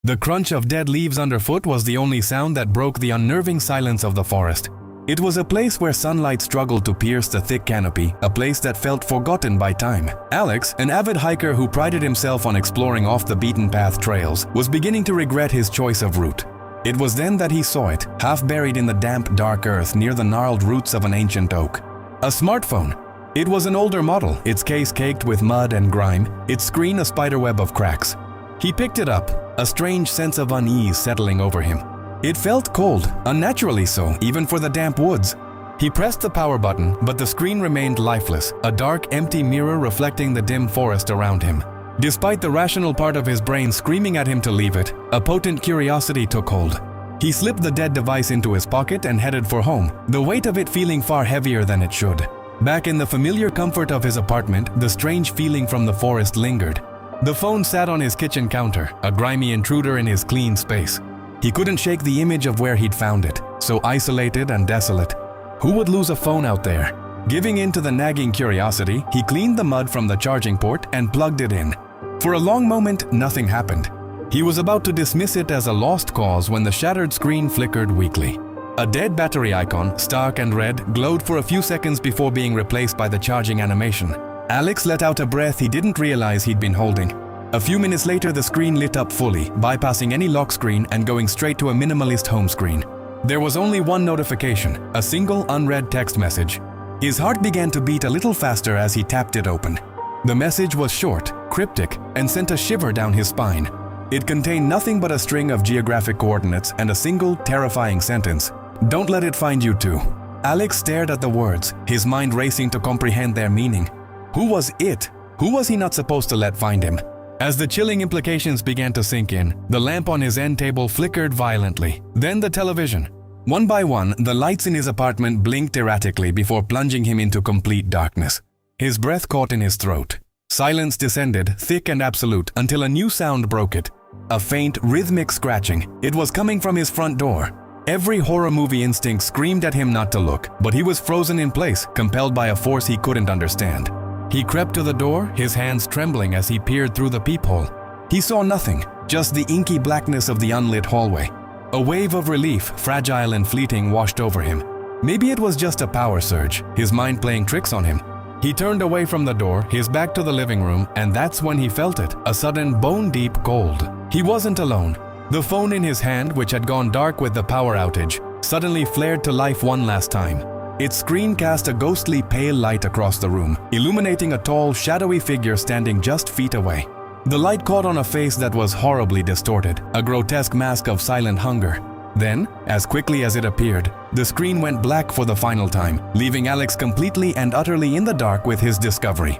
The crunch of dead leaves underfoot was the only sound that broke the unnerving silence of the forest. It was a place where sunlight struggled to pierce the thick canopy, a place that felt forgotten by time. Alex, an avid hiker who prided himself on exploring off-the-beaten-path trails, was beginning to regret his choice of route. It was then that he saw it, half buried in the damp, dark earth near the gnarled roots of an ancient oak. A smartphone. It was an older model, its case caked with mud and grime, its screen a spiderweb of cracks. He picked it up, a strange sense of unease settling over him. It felt cold, unnaturally so, even for the damp woods. He pressed the power button, but the screen remained lifeless, a dark, empty mirror reflecting the dim forest around him. Despite the rational part of his brain screaming at him to leave it, a potent curiosity took hold. He slipped the dead device into his pocket and headed for home, the weight of it feeling far heavier than it should. Back in the familiar comfort of his apartment, the strange feeling from the forest lingered. The phone sat on his kitchen counter, a grimy intruder in his clean space. He couldn't shake the image of where he'd found it, so isolated and desolate. Who would lose a phone out there? Giving in to the nagging curiosity, he cleaned the mud from the charging port and plugged it in. For a long moment, nothing happened. He was about to dismiss it as a lost cause when the shattered screen flickered weakly. A dead battery icon, stark and red, glowed for a few seconds before being replaced by the charging animation. Alex let out a breath he didn't realize he'd been holding. A few minutes later, the screen lit up fully, bypassing any lock screen and going straight to a minimalist home screen. There was only one notification, a single unread text message. His heart began to beat a little faster as he tapped it open. The message was short, cryptic, and sent a shiver down his spine. It contained nothing but a string of geographic coordinates and a single, terrifying sentence. "Don't let it find you too." Alex stared at the words, his mind racing to comprehend their meaning. Who was it? Who was he not supposed to let find him? As the chilling implications began to sink in, the lamp on his end table flickered violently. Then the television. One by one, the lights in his apartment blinked erratically before plunging him into complete darkness. His breath caught in his throat. Silence descended, thick and absolute, until a new sound broke it. A faint, rhythmic scratching. It was coming from his front door. Every horror movie instinct screamed at him not to look, but he was frozen in place, compelled by a force he couldn't understand. He crept to the door, his hands trembling as he peered through the peephole. He saw nothing, just the inky blackness of the unlit hallway. A wave of relief, fragile and fleeting, washed over him. Maybe it was just a power surge, his mind playing tricks on him. He turned away from the door, his back to the living room, and that's when he felt it, a sudden bone-deep cold. He wasn't alone. The phone in his hand, which had gone dark with the power outage, suddenly flared to life one last time. Its screen cast a ghostly pale light across the room, illuminating a tall, shadowy figure standing just feet away. The light caught on a face that was horribly distorted, a grotesque mask of silent hunger. Then, as quickly as it appeared, the screen went black for the final time, leaving Alex completely and utterly in the dark with his discovery.